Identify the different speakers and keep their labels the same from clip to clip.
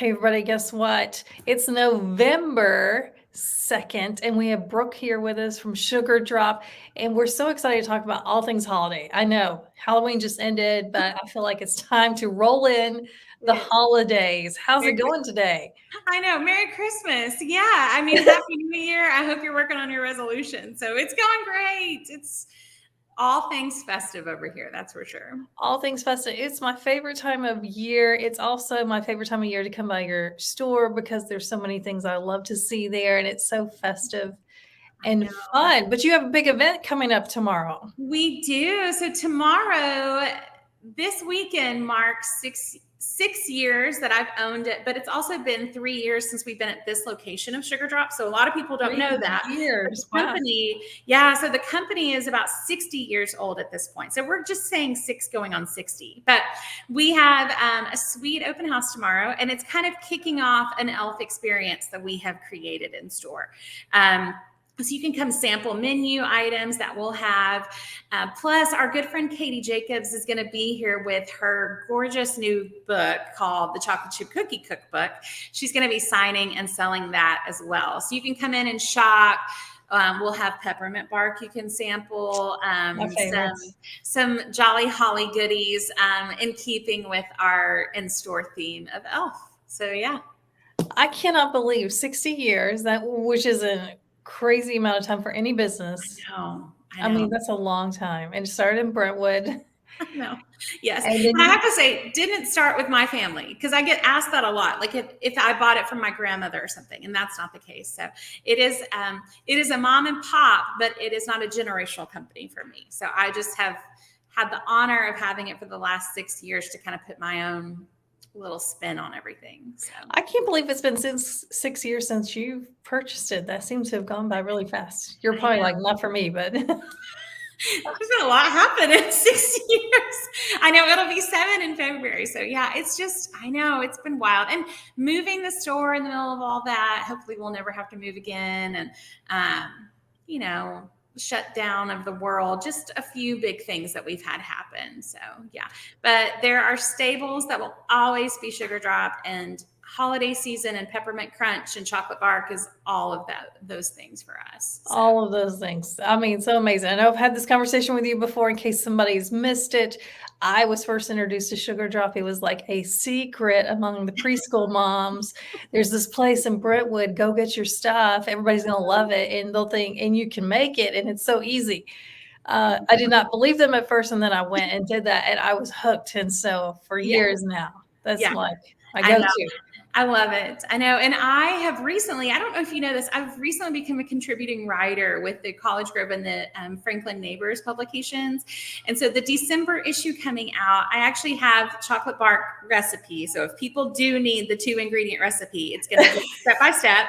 Speaker 1: Hey, everybody, guess what? It's November 2nd, and we have Brooke here with us from Sugar Drop, and we're so excited to talk about all things holiday. I know Halloween just ended, but I feel like it's time to roll in the
Speaker 2: It is.
Speaker 1: holidays. How's it
Speaker 2: Merry
Speaker 1: going today?
Speaker 2: I know. Merry Christmas. Yeah. I mean, Happy New Year. I hope you're working on your resolution. So it's going great. It's all things festive over here. That's for sure.
Speaker 1: All things festive. It's my favorite time of year. It's also my favorite time of year to come by your store because there's so many things I love to see there, and it's so festive
Speaker 2: I
Speaker 1: and
Speaker 2: know.
Speaker 1: fun. But you have a big event coming up tomorrow.
Speaker 2: We do. So tomorrow, this weekend marks six years that I've owned it, but it's also been 3 years since we've been at this location of Sugar Drop. So a lot of people don't know
Speaker 1: 3
Speaker 2: that. But
Speaker 1: years.
Speaker 2: the
Speaker 1: Wow.
Speaker 2: company, yeah, so the company is about 60 years old at this point. So we're just saying 6 going on 60. But we have a sweet open house tomorrow, and it's kind of kicking off an elf experience that we have created in store. So you can come sample menu items that we'll have. Plus, our good friend Katie Jacobs is going to be here with her gorgeous new book called The Chocolate Chip Cookie Cookbook. She's going to be signing and selling that as well. So you can come in and shop. We'll have peppermint bark you can sample, some Jolly Holly goodies in keeping with our in-store theme of elf. So, yeah.
Speaker 1: I cannot believe 60 years, which is a crazy amount of time for any business.
Speaker 2: I know.
Speaker 1: I mean, that's a long time. And it started in Brentwood.
Speaker 2: No. Yes.
Speaker 1: And
Speaker 2: And I
Speaker 1: then
Speaker 2: have to say, didn't start with my family because I get asked that a lot. Like if I bought it from my grandmother or something, and that's not the case. So it is a mom and pop, but it is not a generational company for me. So I just have had the honor of having it for the last 6 years to kind of put my own little spin on everything. So
Speaker 1: I can't believe it's been since 6 years since you purchased it. That seems to have gone by really fast. You're probably like, not for me, but
Speaker 2: there's been a lot happen in 6 years. I know it'll be 7 in February. So yeah, it's just, I know it's been wild. And moving the store in the middle of all that, hopefully we'll never have to move again. And, shutdown of the world, just a few big things that we've had happen. So yeah, but there are staples that will always be Sugar Drop, and holiday season and peppermint crunch and chocolate bark is all of those things for us. So.
Speaker 1: All of those things. I mean, so amazing. I know I've had this conversation with you before in case somebody's missed it. I was first introduced to Sugar Drop. It was like a secret among the preschool moms. There's this place in Brentwood. Go get your stuff. Everybody's going to love it. And they'll think, and you can make it. And it's so easy. I did not believe them at first. And then I went and did that. And I was hooked. And so for years now, that's like my go-to.
Speaker 2: I love it. I know. And I have recently, I don't know if you know this, I've recently become a contributing writer with the College Grove and the Franklin Neighbors publications. And so the December issue coming out, I actually have chocolate bark recipe. So if people do need the 2-ingredient recipe, it's going to be step by step.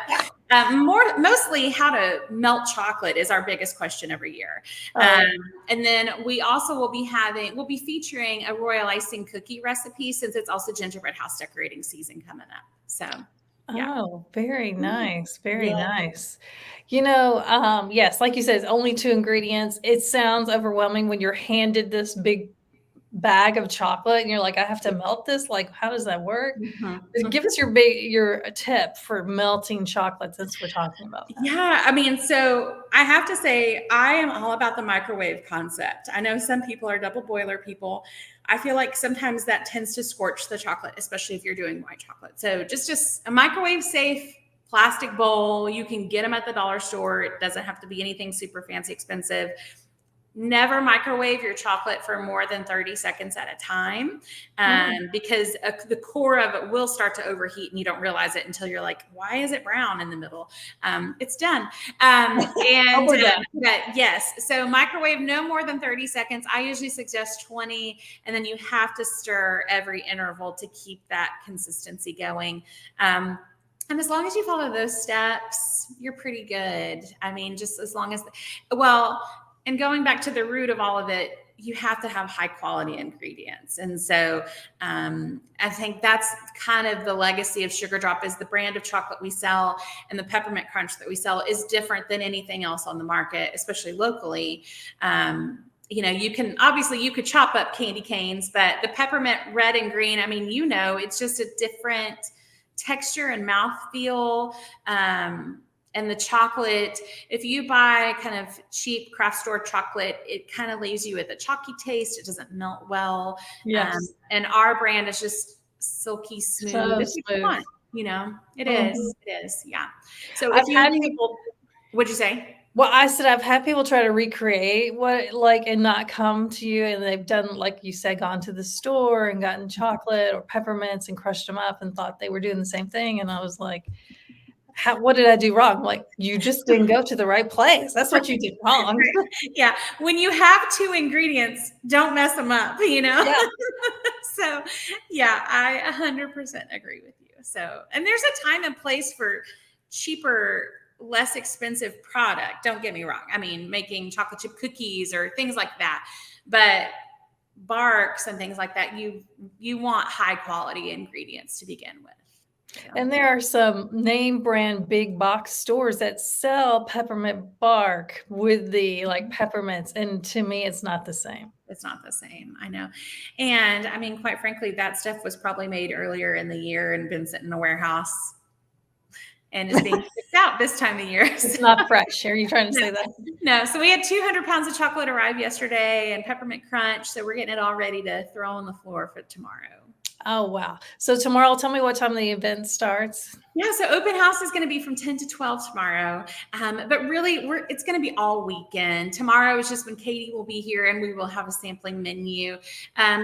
Speaker 2: Mostly how to melt chocolate is our biggest question every year. And then we also we'll be featuring a royal icing cookie recipe since it's also gingerbread house decorating season coming up. So, yeah.
Speaker 1: Oh, very nice. Very nice. Yes, like you said, it's only 2 ingredients. It sounds overwhelming when you're handed this big bag of chocolate and you're like, I have to melt this. Like, how does that work? Give us your tip for melting chocolate since we're talking about that.
Speaker 2: Yeah. I mean, so I have to say, I am all about the microwave concept. I know some people are double boiler people. I feel like sometimes that tends to scorch the chocolate, especially if you're doing white chocolate. So just a microwave safe plastic bowl. You can get them at the dollar store. It doesn't have to be anything super fancy expensive. Never microwave your chocolate for more than 30 seconds at a time because the core of it will start to overheat and you don't realize it until you're like, why is it brown in the middle? It's done. Yes, so microwave no more than 30 seconds. I usually suggest 20, and then you have to stir every interval to keep that consistency going. And as long as you follow those steps, you're pretty good. I mean, just as long as, and going back to the root of all of it, you have to have high quality ingredients. And so I think that's kind of the legacy of Sugar Drop is the brand of chocolate we sell and the peppermint crunch that we sell is different than anything else on the market, especially locally. You could chop up candy canes, but the peppermint red and green, I mean, it's just a different texture and mouthfeel. And the chocolate, if you buy kind of cheap craft store chocolate, it kind of leaves you with a chalky taste. It doesn't melt well.
Speaker 1: Yes.
Speaker 2: And our brand is just silky smooth.
Speaker 1: So
Speaker 2: It's what you
Speaker 1: smooth.
Speaker 2: want, you know, it is. It is. Yeah. So
Speaker 1: I've
Speaker 2: if
Speaker 1: had
Speaker 2: you,
Speaker 1: people,
Speaker 2: what'd you say?
Speaker 1: well, I said I've had people try to recreate what like and not come to you, and they've done, like you said, gone to the store and gotten chocolate or peppermints and crushed them up and thought they were doing the same thing. And I was like, what did I do wrong? Like, you just didn't go to the right place. That's what you did wrong.
Speaker 2: Yeah. When you have two ingredients, don't mess them up, you know?
Speaker 1: Yeah.
Speaker 2: So yeah, I 100% agree with you. So, and there's a time and place for cheaper, less expensive product. Don't get me wrong. I mean, making chocolate chip cookies or things like that, but barks and things like that, you want high quality ingredients to begin with. So.
Speaker 1: And there are some name brand big box stores that sell peppermint bark with the like peppermints. And to me, it's not the same.
Speaker 2: It's not the same. I know. And I mean, quite frankly, that stuff was probably made earlier in the year and been sitting in a warehouse and is being shipped out this time of year.
Speaker 1: It's not fresh. Are you trying to say that?
Speaker 2: No. So we had 200 pounds of chocolate arrive yesterday and peppermint crunch. So we're getting it all ready to throw on the floor for tomorrow.
Speaker 1: Oh, wow. So tomorrow, tell me what time the event starts.
Speaker 2: Yeah, so open house is going to be from 10 to 12 tomorrow. But really, it's going to be all weekend. Tomorrow is just when Katie will be here and we will have a sampling menu.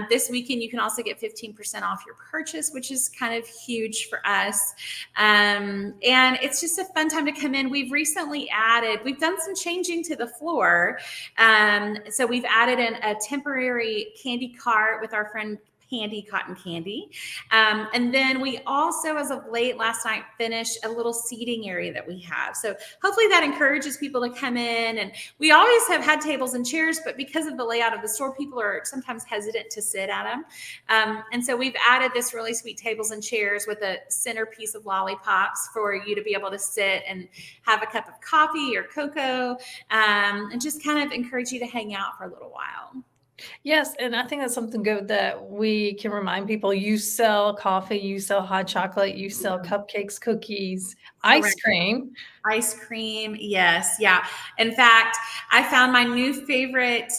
Speaker 2: This weekend, you can also get 15% off your purchase, which is kind of huge for us. And it's just a fun time to come in. We've done some changing to the floor. So we've added in a temporary candy cart with our friend Cotton Candy. And then we also, as of late last night, finished a little seating area that we have. So hopefully that encourages people to come in. And we always have had tables and chairs, but because of the layout of the store, people are sometimes hesitant to sit at them. And so we've added this really sweet tables and chairs with a centerpiece of lollipops for you to be able to sit and have a cup of coffee or cocoa, and just kind of encourage you to hang out for a little while.
Speaker 1: Yes, and I think that's something good that we can remind people. You sell coffee, you sell hot chocolate, you sell cupcakes, cookies, ice cream.
Speaker 2: Ice cream, yes, yeah. In fact, I found my new favorite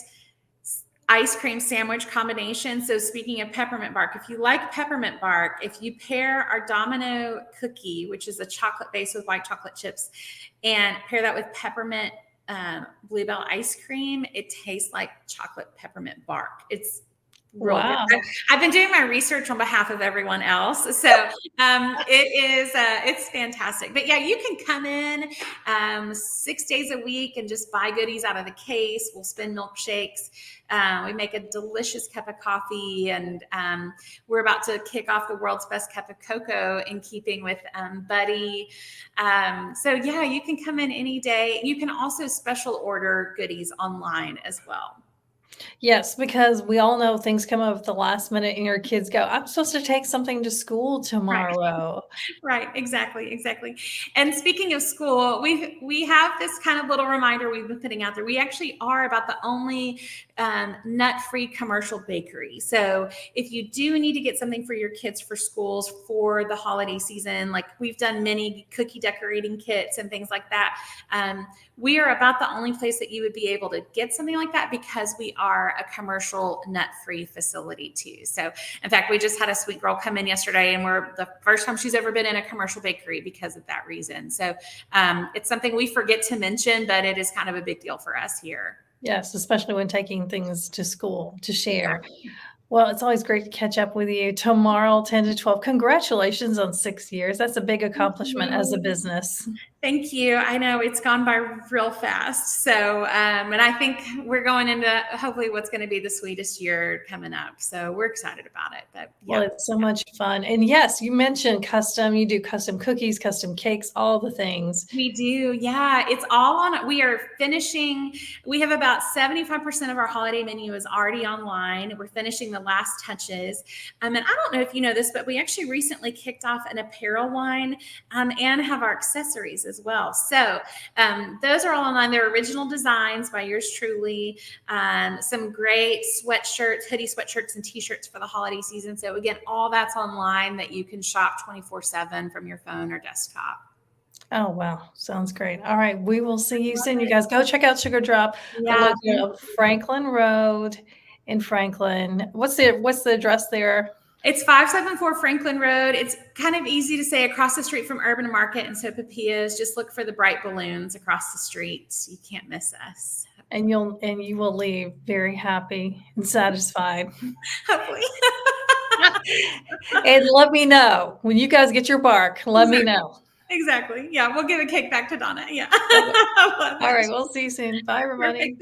Speaker 2: ice cream sandwich combination. So speaking of peppermint bark, if you like peppermint bark, if you pair our Domino cookie, which is a chocolate base with white chocolate chips, and pair that with peppermint bluebell ice cream, it tastes like chocolate peppermint bark. It's really good. I've been doing my research on behalf of everyone else, so it's fantastic. But yeah, you can come in 6 days a week and just buy goodies out of the case. We'll spin milkshakes. We make a delicious cup of coffee, and we're about to kick off the world's best cup of cocoa in keeping with Buddy. So yeah, you can come in any day. You can also special order goodies online as well.
Speaker 1: Yes, because we all know things come up at the last minute and your kids go, I'm supposed to take something to school tomorrow.
Speaker 2: Right. Exactly. And speaking of school, we have this kind of little reminder we've been putting out there. We actually are about the only nut-free commercial bakery. So if you do need to get something for your kids for schools for the holiday season, like we've done many cookie decorating kits and things like that, we are about the only place that you would be able to get something like that because we are a commercial nut-free facility too. So in fact, we just had a sweet girl come in yesterday and we're the first time she's ever been in a commercial bakery because of that reason. So it's something we forget to mention, but it is kind of a big deal for us here.
Speaker 1: Yes, especially when taking things to school to share.
Speaker 2: Exactly.
Speaker 1: Well, it's always great to catch up with you. Tomorrow, 10 to 12. Congratulations on 6 years. That's a big accomplishment as a business.
Speaker 2: Thank you. I know it's gone by real fast. So, and I think we're going into hopefully what's going to be the sweetest year coming up. So we're excited about it. But yeah.
Speaker 1: Well, it's so much fun. And yes, you mentioned custom. You do custom cookies, custom cakes, all the things.
Speaker 2: We do. Yeah. It's all on. We are finishing. We have about 75% of our holiday menu is already online. We're finishing the last touches. And I don't know if you know this, but we actually recently kicked off an apparel line and have our accessories as well. So those are all online. They're original designs by yours truly. Some great sweatshirts, hoodie sweatshirts, and t-shirts for the holiday season. So again, all that's online that you can shop 24/7 from your phone or desktop.
Speaker 1: Oh, wow. Sounds great. All right. We will see you soon. You guys go check out Sugar Drop, the
Speaker 2: Yeah.
Speaker 1: location of Franklin Road in Franklin. What's the address there?
Speaker 2: It's 574 Franklin Road. It's kind of easy to say, across the street from Urban Market and Sopapia's. Just look for the bright balloons across the street. You can't miss us.
Speaker 1: And you will leave very happy and satisfied.
Speaker 2: Hopefully.
Speaker 1: And let me know when you guys get your bark. Let me know.
Speaker 2: Exactly. Yeah, we'll give a cake back to Donna. Yeah.
Speaker 1: All right. We'll see you soon. Bye, everybody.
Speaker 2: Perfect. Thank